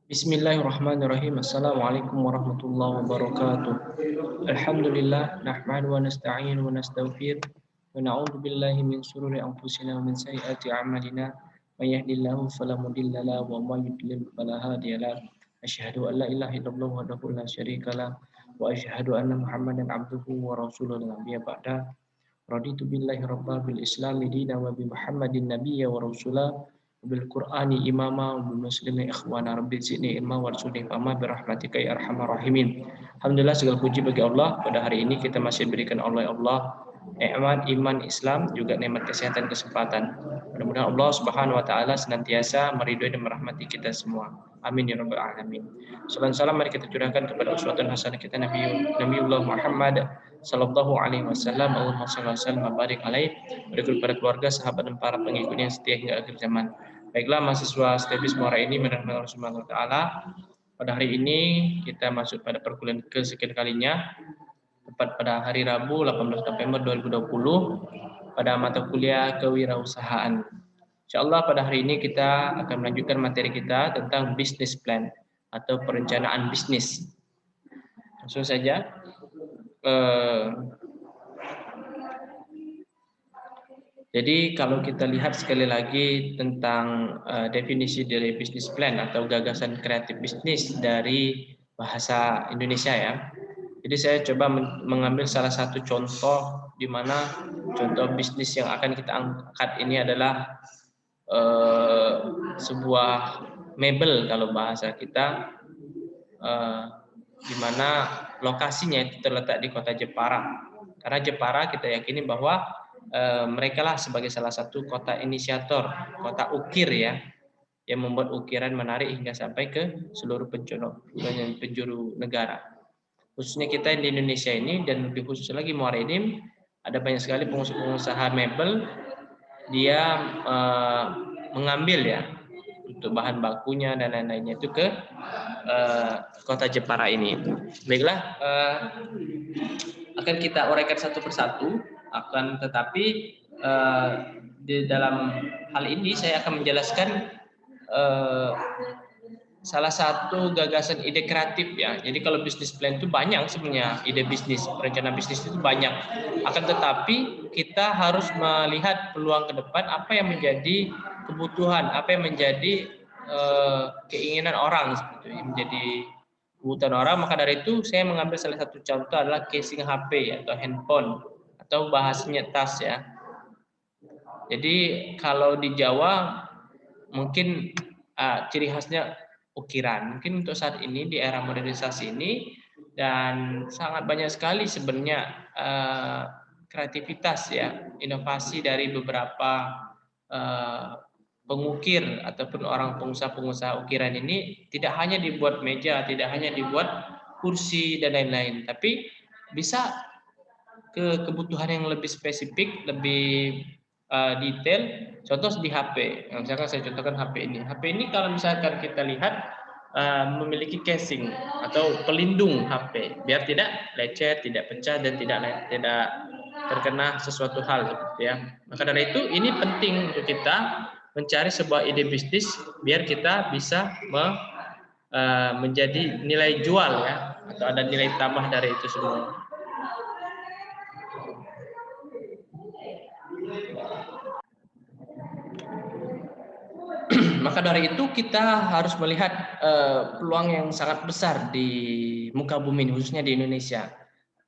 Bismillahirrahmanirrahim. Assalamualaikum warahmatullahi wabarakatuh. Alhamdulillah nahmadu wa nasta'inu wa nastaghfir wa na'udzu billahi min shururi anfusina wa min sayyiati a'malina. May yahdihillahu fala mudilla lahu wa may yudlil fala hadiya lahu. Asyhadu an la ilaha illallah wahdahu la syarika lahu wa asyhadu anna Muhammadan abduhu wa rasuluhu la nabiyya ba'da. Raditu billahi rabba bil islami dina wa bi Muhammadin nabiyya wa rasula bil Qur'ani imama wa bil muslimin ikhwana rabbi zidni ilma warzuqni fahma bi rahmatika ya arhamar rahimin. Alhamdulillah segala puji bagi Allah. Pada hari ini kita masih diberikan oleh Allah nikmat iman Islam juga nikmat kesehatan kesempatan. Mudah-mudahan Allah Subhanahu wa taala senantiasa meridhoi dan merahmati kita semua. Amin ya rabbal alamin. Salam salam mari kita curahkan kepada uswatun hasanah kita Nabiullah Muhammad sallallahu alaihi wasallam. Allahumma shalli wa sallim wa barik alaihi, kepada keluarga, sahabat dan para pengikutnya yang setia hingga akhir zaman. Baiklah mahasiswa STEBIS Muara ini, mudah-mudahan Allah Subhanahu wa taala pada hari ini kita masuk pada perkuliahan kesekian kalinya, tepat pada hari Rabu 18 November 2020 pada mata kuliah kewirausahaan. Insyaallah pada hari ini kita akan melanjutkan materi kita tentang business plan atau perencanaan bisnis. Langsung saja. Jadi kalau kita lihat sekali lagi tentang definisi dari business plan atau gagasan kreatif bisnis dari bahasa Indonesia ya. Jadi saya coba mengambil salah satu contoh di mana contoh bisnis yang akan kita angkat ini adalah sebuah mebel kalau bahasa kita, di mana lokasinya itu terletak di kota Jepara. Karena Jepara kita yakini bahwa mereka lah sebagai salah satu kota inisiator, kota ukir ya, yang membuat ukiran menarik hingga sampai ke seluruh penjuru negara. Khususnya kita di Indonesia ini dan lebih khusus lagi Muara Enim, ada banyak sekali pengusaha mebel, dia mengambil ya untuk bahan bakunya dan lain-lainnya itu ke kota Jepara ini. Baiklah, akan kita uraikan satu persatu. Akan tetapi di dalam hal ini saya akan menjelaskan salah satu gagasan ide kreatif ya. Jadi kalau bisnis plan itu banyak sebenarnya, ide bisnis, perencanaan bisnis itu banyak. Akan tetapi kita harus melihat peluang ke depan, apa yang menjadi kebutuhan, apa yang menjadi keinginan orang seperti itu, menjadi kebutuhan orang. Maka dari itu saya mengambil salah satu contoh adalah casing HP atau handphone, atau bahasanya tas ya. Jadi kalau di Jawa mungkin ciri khasnya ukiran. Mungkin untuk saat ini di era modernisasi ini dan sangat banyak sekali sebenarnya kreativitas ya, inovasi dari beberapa pengukir ataupun orang pengusaha-pengusaha ukiran ini tidak hanya dibuat meja, tidak hanya dibuat kursi dan lain-lain, tapi bisa ke kebutuhan yang lebih spesifik, lebih detail. Contoh di HP, misalkan saya contohkan HP ini. HP ini kalau misalkan kita lihat memiliki casing atau pelindung HP, biar tidak lecet, tidak pecah dan tidak terkena sesuatu hal seperti ya. Maka dari itu ini penting untuk kita mencari sebuah ide bisnis biar kita bisa menjadi nilai jual ya, atau ada nilai tambah dari itu semua. Maka dari itu kita harus melihat peluang yang sangat besar di muka bumi ini, khususnya di Indonesia.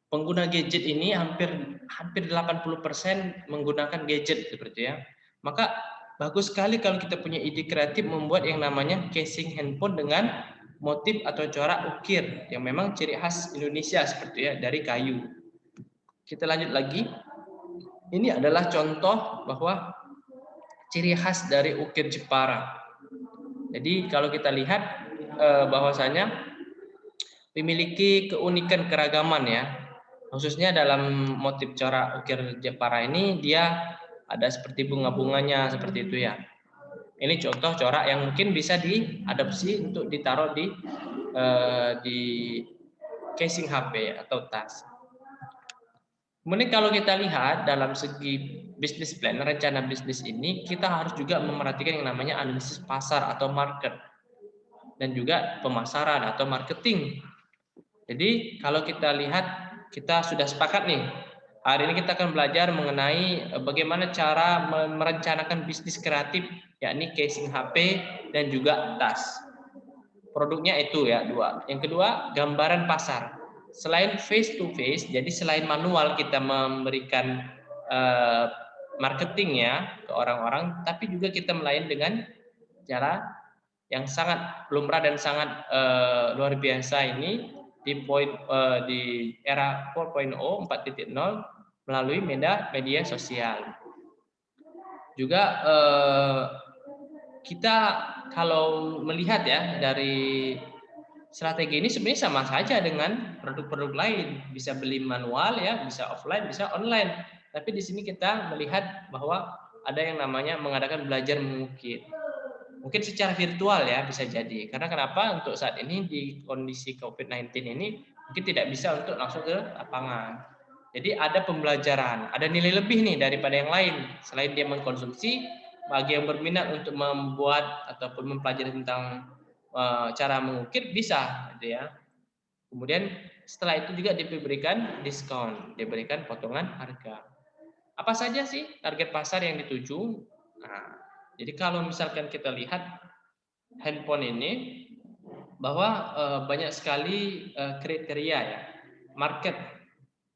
Pengguna gadget ini hampir 80% menggunakan gadget seperti ya. Maka bagus sekali kalau kita punya ide kreatif membuat yang namanya casing handphone dengan motif atau corak ukir yang memang ciri khas Indonesia seperti ya, dari kayu. Kita lanjut lagi. Ini adalah contoh bahwa ciri khas dari ukir Jepara. Jadi kalau kita lihat bahwasanya memiliki keunikan keragaman ya, khususnya dalam motif corak ukir Jepara ini dia ada seperti bunga-bunganya seperti itu ya. Ini contoh corak yang mungkin bisa diadopsi untuk ditaruh di casing HP atau tas. Kemudian kalau kita lihat dalam segi bisnis plan, rencana bisnis ini kita harus juga memerhatikan yang namanya analisis pasar atau market dan juga pemasaran atau marketing. Jadi kalau kita lihat, kita sudah sepakat nih, hari ini kita akan belajar mengenai bagaimana cara merencanakan bisnis kreatif, yakni casing HP dan juga tas. Produknya itu ya dua. Yang kedua, gambaran pasar. Selain face to face, jadi selain manual kita memberikan marketingnya ke orang-orang, tapi juga kita melayani dengan cara yang sangat lumrah dan sangat luar biasa ini di era 4.0 melalui media sosial. Juga kita kalau melihat ya dari strategi ini sebenarnya sama saja dengan produk-produk lain, bisa beli manual ya, bisa offline, bisa online. Tapi di sini kita melihat bahwa ada yang namanya mengadakan belajar mengukir. Mungkin secara virtual ya bisa jadi. Karena kenapa? Untuk saat ini di kondisi COVID-19 ini mungkin tidak bisa untuk langsung ke lapangan. Jadi ada pembelajaran, ada nilai lebih nih daripada yang lain. Selain dia mengkonsumsi, bagi yang berminat untuk membuat ataupun mempelajari tentang cara mengukir bisa, gitu ya. Kemudian setelah itu juga diberikan diskon, diberikan potongan harga. Apa saja sih target pasar yang dituju? Nah, jadi kalau misalkan kita lihat handphone ini, bahwa banyak sekali kriteria ya, market.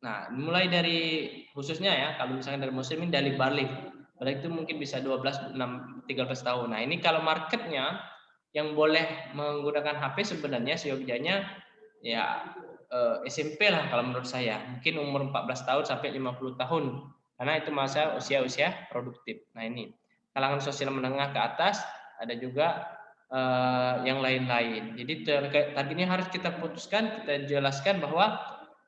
Nah, mulai dari khususnya ya, kalau misalnya dari muslimin dari balik itu mungkin bisa 12, 6, 13 tahun. Nah, ini kalau marketnya yang boleh menggunakan HP sebenarnya seyogyanya ya SMP lah kalau menurut saya. Mungkin umur 14 tahun sampai 50 tahun. Karena itu masa usia-usia produktif. Nah, ini kalangan sosial menengah ke atas, ada juga yang lain-lain. Jadi targetnya harus kita putuskan, kita jelaskan bahwa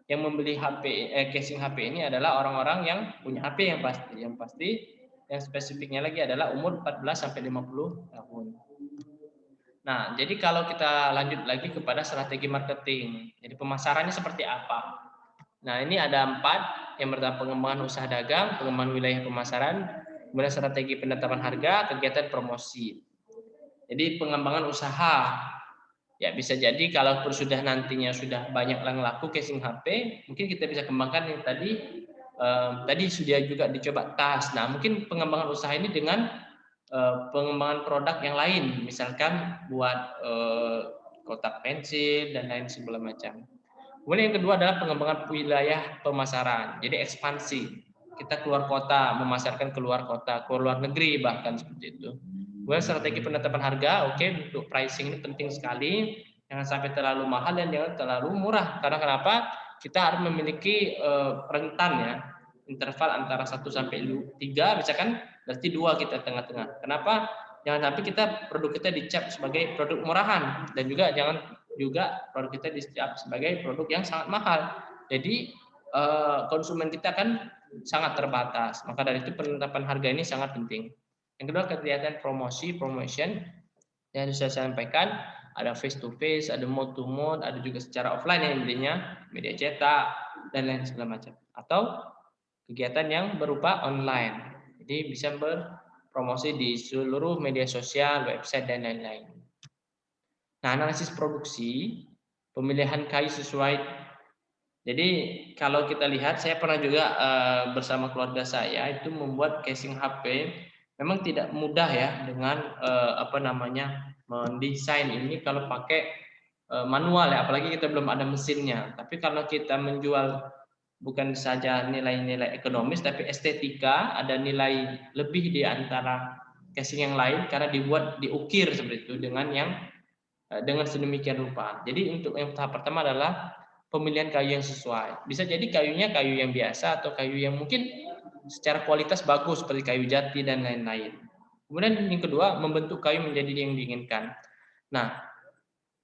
yang membeli HP casing HP ini adalah orang-orang yang punya HP yang pasti yang spesifiknya lagi adalah umur 14 sampai 50 tahun. Nah, jadi kalau kita lanjut lagi kepada strategi marketing. Jadi pemasarannya seperti apa? Nah, ini ada 4. Yang pertama pengembangan usaha dagang, pengembangan wilayah pemasaran, kemudian strategi penetapan harga, kegiatan promosi. Jadi pengembangan usaha. Ya bisa jadi kalau sudah nantinya sudah banyak yang laku casing HP, mungkin kita bisa kembangkan yang tadi sudah juga dicoba tas. Nah, mungkin pengembangan usaha ini dengan pengembangan produk yang lain, misalkan buat kotak pensil dan lain segala macam. Kemudian yang kedua adalah pengembangan wilayah pemasaran, jadi ekspansi. Kita keluar kota, memasarkan keluar kota, keluar luar negeri bahkan seperti itu. Kemudian strategi penetapan harga, oke, untuk pricing ini penting sekali, jangan sampai terlalu mahal dan jangan terlalu murah. Karena kenapa? Kita harus memiliki rentan ya, interval antara 1 sampai 3, misalkan berarti 2 kita tengah-tengah. Kenapa? Jangan sampai produk kita dicap sebagai produk murahan dan juga jangan juga produk kita dicap sebagai produk yang sangat mahal. Jadi konsumen kita kan sangat terbatas. Maka dari itu penetapan harga ini sangat penting. Yang kedua kegiatan promotion yang saya sampaikan, ada face to face, ada mode to mode, ada juga secara offline yang intinya media cetak dan lain segala macam. Atau kegiatan yang berupa online. Jadi bisa berpromosi di seluruh media sosial, website dan lain-lain. Nah, analisis produksi, pemilihan kayu sesuai. Jadi kalau kita lihat, saya pernah juga bersama keluarga saya itu membuat casing HP. Memang tidak mudah ya dengan mendesain ini kalau pakai manual ya, apalagi kita belum ada mesinnya. Tapi kalau kita menjual bukan saja nilai-nilai ekonomis, tapi estetika, ada nilai lebih di antara casing yang lain karena diukir seperti itu dengan sedemikian rupa. Jadi untuk yang tahap pertama adalah pemilihan kayu yang sesuai. Bisa jadi kayunya kayu yang biasa atau kayu yang mungkin secara kualitas bagus seperti kayu jati dan lain-lain. Kemudian yang kedua, membentuk kayu menjadi yang diinginkan. Nah,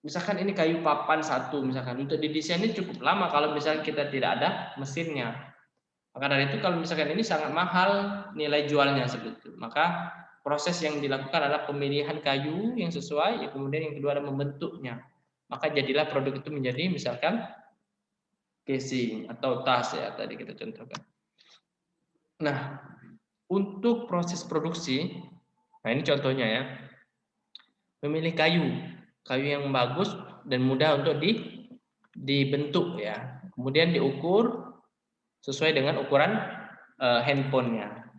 misalkan ini kayu papan satu, misalkan untuk didesain ini cukup lama kalau misalkan kita tidak ada mesinnya. Maka dari itu kalau misalkan ini sangat mahal nilai jualnya seperti itu. Maka proses yang dilakukan adalah pemilihan kayu yang sesuai, kemudian yang kedua adalah membentuknya. Maka jadilah produk itu menjadi misalkan casing atau tas ya tadi kita contohkan. Nah, Untuk proses produksi, nah ini contohnya ya, memilih kayu yang bagus dan mudah untuk dibentuk ya. Kemudian diukur sesuai dengan ukuran handphonenya.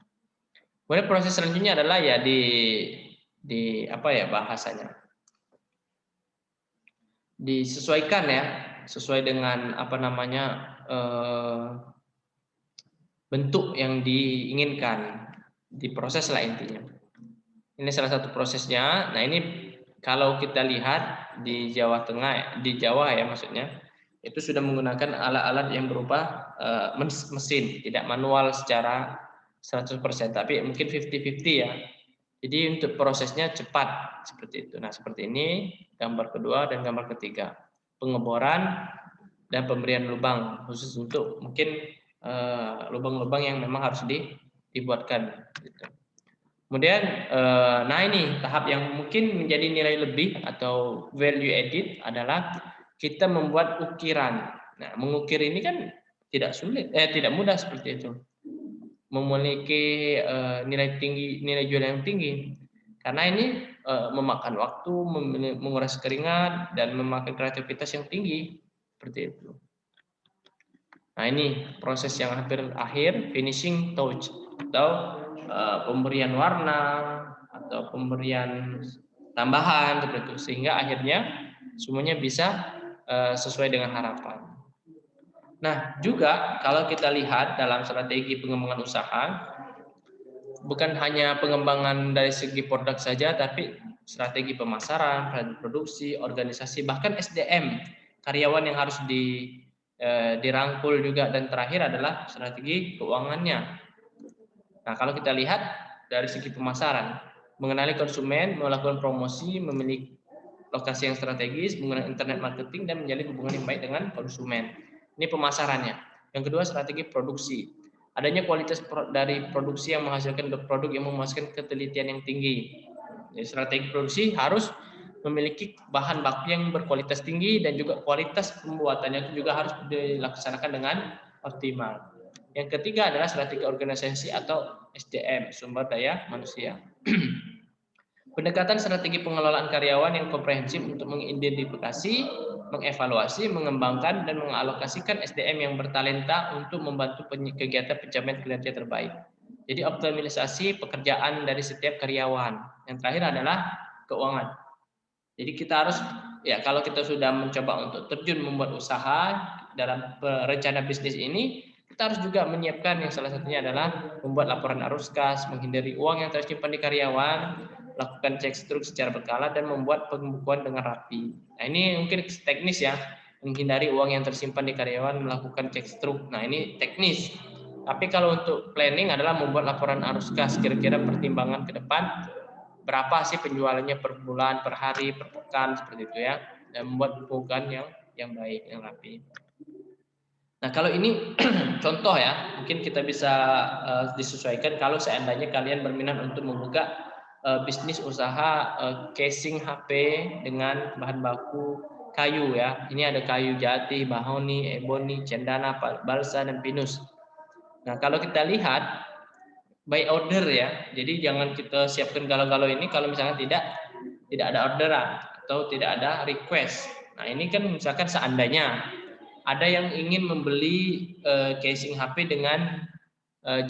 Kemudian proses selanjutnya adalah ya di apa ya bahasanya, disesuaikan ya, sesuai dengan apa namanya bentuk yang diinginkan, diproses lah intinya. Ini salah satu prosesnya. Nah ini kalau kita lihat di Jawa Tengah, di Jawa ya maksudnya, itu sudah menggunakan alat-alat yang berupa mesin, tidak manual secara 100%, tapi mungkin 50-50 ya. Jadi untuk prosesnya cepat seperti itu. Nah seperti ini gambar kedua dan gambar ketiga, pengeboran dan pemberian lubang khusus untuk mungkin lubang-lubang yang memang harus dibuatkan. Gitu. Kemudian, nah ini tahap yang mungkin menjadi nilai lebih atau value added adalah kita membuat ukiran. Nah, mengukir ini kan tidak sulit, tidak mudah seperti itu. Memiliki nilai tinggi, nilai jual yang tinggi. Karena ini memakan waktu, menguras keringat dan memakan kreativitas yang tinggi seperti itu. Nah ini proses yang hampir akhir, finishing touch atau pemberian warna atau pemberian tambahan seperti itu, sehingga akhirnya semuanya bisa sesuai dengan harapan. Nah juga kalau kita lihat dalam strategi pengembangan usaha, bukan hanya pengembangan dari segi produk saja, tapi strategi pemasaran, produksi, organisasi, bahkan SDM, karyawan yang harus dirangkul juga, dan terakhir adalah strategi keuangannya. Nah, kalau kita lihat dari segi pemasaran, mengenali konsumen, melakukan promosi, memiliki lokasi yang strategis, menggunakan internet marketing, dan menjalin hubungan yang baik dengan konsumen. Ini pemasarannya. Yang kedua, strategi produksi. Adanya kualitas dari produksi yang menghasilkan produk yang memuaskan ketelitian yang tinggi. Jadi, strategi produksi harus memiliki bahan baku yang berkualitas tinggi dan juga kualitas pembuatannya itu juga harus dilaksanakan dengan optimal. Yang ketiga adalah strategi organisasi atau SDM, sumber daya manusia. Pendekatan strategi pengelolaan karyawan yang komprehensif untuk mengidentifikasi, mengevaluasi, mengembangkan, dan mengalokasikan SDM yang bertalenta untuk membantu kegiatan pencapaian kinerja terbaik. Jadi optimalisasi pekerjaan dari setiap karyawan. Yang terakhir adalah keuangan. Jadi kita harus, ya kalau kita sudah mencoba untuk terjun membuat usaha dalam rencana bisnis ini, kita harus juga menyiapkan yang salah satunya adalah membuat laporan arus kas, menghindari uang yang tersimpan di karyawan, lakukan cek struk secara berkala, dan membuat pembukuan dengan rapi. Nah ini mungkin teknis ya, menghindari uang yang tersimpan di karyawan, melakukan cek struk. Nah ini teknis. Tapi kalau untuk planning adalah membuat laporan arus kas, kira-kira pertimbangan ke depan, berapa sih penjualannya per bulan, per hari, per pekan, seperti itu ya, dan membuat pembukuan yang baik, yang rapi. Nah kalau ini contoh ya, mungkin kita bisa disesuaikan kalau seandainya kalian berminat untuk membuka bisnis usaha casing HP dengan bahan baku kayu ya. Ini ada kayu jati, mahoni, ebony, cendana, balsa, dan pinus. Nah kalau kita lihat by order ya, jadi jangan kita siapkan galau-galau ini kalau misalnya tidak ada orderan atau tidak ada request. Nah ini kan misalkan seandainya ada yang ingin membeli casing HP dengan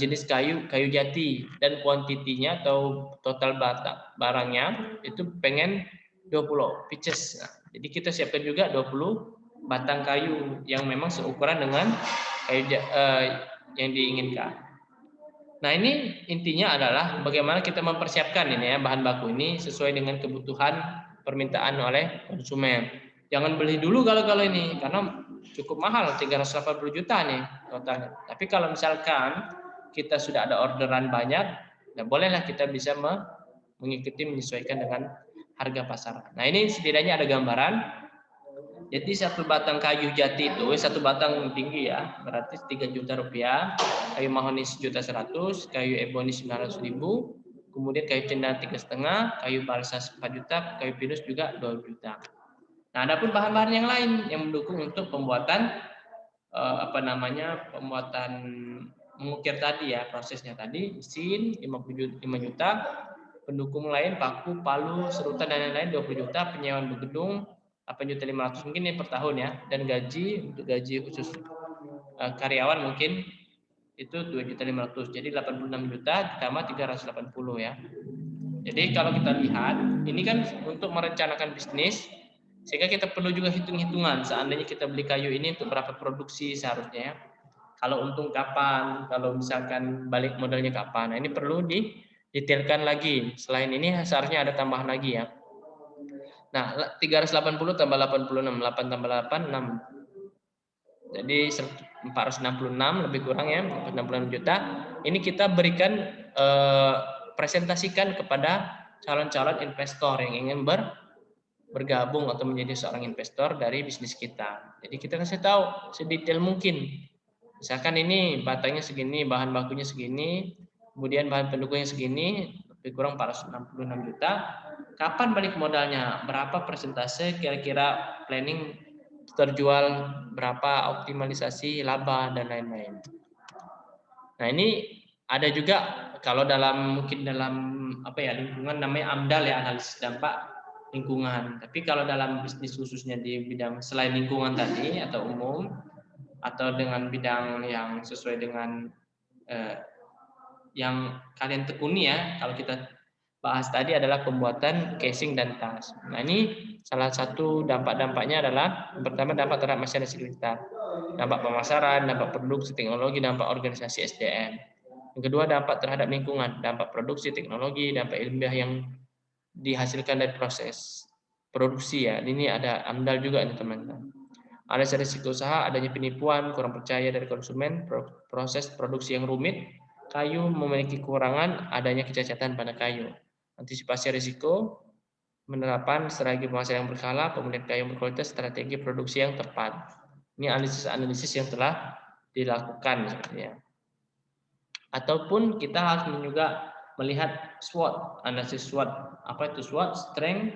jenis kayu jati dan kuantitinya atau total barangnya itu pengen 20 pieces. Nah, jadi kita siapkan juga 20 batang kayu yang memang seukuran dengan kayu yang diinginkan. Nah ini intinya adalah bagaimana kita mempersiapkan ini ya bahan baku ini sesuai dengan kebutuhan permintaan oleh konsumen. Jangan beli dulu kalau ini karena cukup mahal 380 juta nih totalnya. Tapi kalau misalkan kita sudah ada orderan banyak, nah bolehlah kita bisa mengikuti menyesuaikan dengan harga pasar. Nah ini setidaknya ada gambaran. Jadi satu batang kayu jati itu satu batang tinggi ya, berarti 3 juta rupiah. Kayu mahoni 1.100.000, kayu ebony 900.000, kemudian kayu cendana 3,5, kayu balsa 4 juta, kayu pinus juga 2 juta. Nah, adapun bahan-bahan yang lain yang mendukung untuk pembuatan pembuatan mengukir tadi ya, prosesnya tadi, mesin 5 juta, pendukung lain, paku, palu, serutan dan lain-lain 20 juta, penyewaan gedung 8.500.000 mungkin ini per tahun ya, dan gaji untuk gaji khusus karyawan mungkin itu 2.500.000, jadi 86 juta ditambah 380 ya. Jadi kalau kita lihat, ini kan untuk merencanakan bisnis, sehingga kita perlu juga hitung-hitungan. Seandainya kita beli kayu ini untuk berapa produksi seharusnya ya. Kalau untung kapan, kalau misalkan balik modalnya kapan. Nah, ini perlu didetailkan lagi. Selain ini seharusnya ada tambahan lagi ya. Nah, 380 tambah 86, 8 tambah 8, 6. Jadi 466 lebih kurang ya, 466 juta. Ini kita berikan presentasikan kepada calon-calon investor yang ingin bergabung atau menjadi seorang investor dari bisnis kita. Jadi kita kasih tahu sedetail mungkin. Misalkan ini batangnya segini, bahan bakunya segini, kemudian bahan pendukungnya segini, lebih kurang 466 juta. Kapan balik modalnya? Berapa persentase kira-kira planning terjual, berapa optimalisasi laba dan lain-lain. Nah, ini ada juga kalau mungkin dalam lingkungan namanya AMDAL ya, analisis dampak lingkungan. Tapi kalau dalam bisnis khususnya di bidang selain lingkungan tadi atau umum atau dengan bidang yang sesuai dengan yang kalian tekuni ya, kalau kita bahas tadi adalah pembuatan casing dan tas. Nah, ini salah satu dampak-dampaknya adalah yang pertama dampak terhadap masyarakat sekitar, dampak pemasaran, dampak produksi teknologi, dampak organisasi SDM. Yang kedua dampak terhadap lingkungan, dampak produksi teknologi, dampak ilmiah yang dihasilkan dari proses produksi ya. Ini ada AMDAL juga nih teman-teman. Ada risiko usaha, adanya penipuan, kurang percaya dari konsumen, proses produksi yang rumit, kayu memiliki kekurangan, adanya kecacatan pada kayu. Antisipasi risiko, penerapan strategi pemasaran yang berkala, pemilihan kayu yang berkualitas, strategi produksi yang tepat. Ini analisis yang telah dilakukan sebenarnya. Ataupun kita harus juga melihat SWOT, analisis SWOT. Apa itu SWOT? Strength,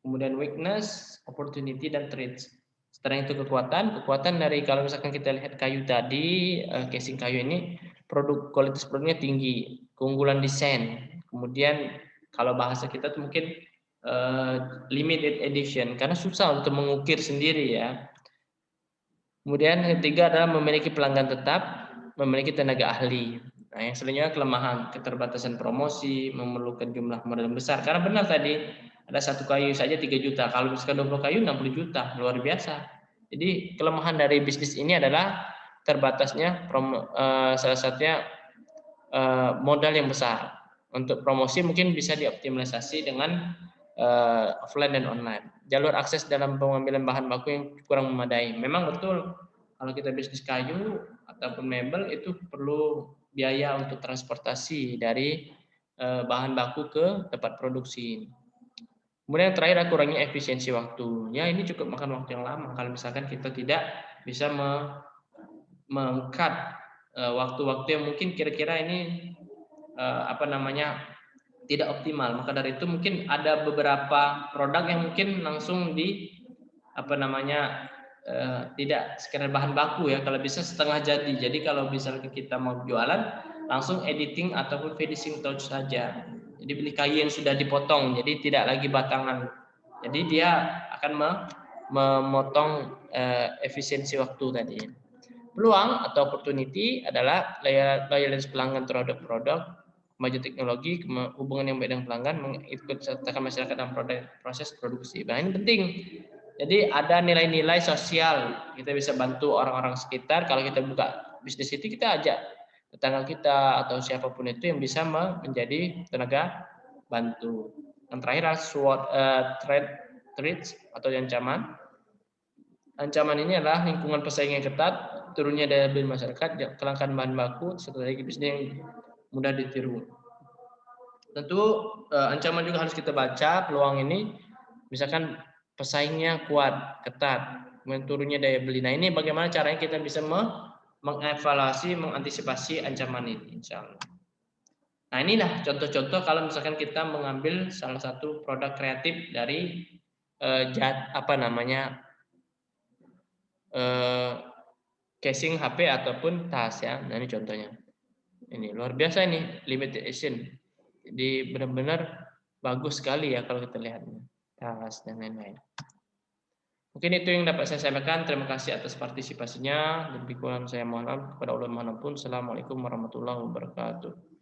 kemudian weakness, opportunity, dan threats. Strength itu kekuatan dari kalau misalkan kita lihat kayu tadi, casing kayu ini, kualitas produknya tinggi, keunggulan desain, kemudian kalau bahasa kita tuh mungkin limited edition karena susah untuk mengukir sendiri ya. Kemudian yang ketiga adalah memiliki pelanggan tetap, memiliki tenaga ahli. Nah, yang selanjutnya kelemahan, keterbatasan promosi, memerlukan jumlah modal besar. Karena benar tadi ada satu kayu saja 3 juta, kalau misalkan 20 kayu 60 juta, luar biasa. Jadi kelemahan dari bisnis ini adalah terbatasnya salah satunya modal yang besar. Untuk promosi mungkin bisa dioptimalisasi dengan offline dan online. Jalur akses dalam pengambilan bahan baku yang kurang memadai. Memang betul kalau kita bisnis kayu ataupun mebel itu perlu biaya untuk transportasi dari bahan baku ke tempat produksi. Kemudian yang terakhir kurangnya efisiensi waktu. Ya, ini cukup makan waktu yang lama kalau misalkan kita tidak bisa meng-cut waktu-waktu yang mungkin kira-kira ini tidak optimal. Maka dari itu mungkin ada beberapa produk yang mungkin langsung tidak sekedar bahan baku ya, kalau bisa setengah jadi. Jadi kalau misalnya kita mau jualan langsung editing ataupun finishing touch saja. Jadi beli kayu yang sudah dipotong, jadi tidak lagi batangan. Jadi dia akan memotong efisiensi waktu tadi. Peluang atau opportunity adalah loyalitas pelanggan terhadap produk, maju teknologi, hubungan yang baik dengan pelanggan, mengikut sertakan masyarakat dalam proses produksi. Nah, ini penting. Jadi ada nilai-nilai sosial, kita bisa bantu orang-orang sekitar. Kalau kita buka bisnis itu, kita ajak tetangga kita atau siapapun itu yang bisa menjadi tenaga bantu. Yang terakhir adalah SWOT, threats atau ancaman. Ancaman ini adalah lingkungan pesaing yang ketat, turunnya daya beli masyarakat, kelangkaan bahan baku, strategi bisnis yang mudah ditiru. Tentu ancaman juga harus kita baca peluang ini, misalkan pesaingnya kuat, ketat, turunnya daya beli. Nah, ini bagaimana caranya kita bisa mengevaluasi, mengantisipasi ancaman ini, insya Allah. Nah, inilah contoh-contoh kalau misalkan kita mengambil salah satu produk kreatif dari casing HP ataupun tas ya. Nah ini contohnya. Ini luar biasa ini limited edition. Jadi benar-benar bagus sekali ya kalau kita lihat tas dan lain-lain. Mungkin itu yang dapat saya sampaikan. Terima kasih atas partisipasinya. Lebih kurang saya mohon maaf kepada Allah Maha Pengampun. Assalamualaikum warahmatullahi wabarakatuh.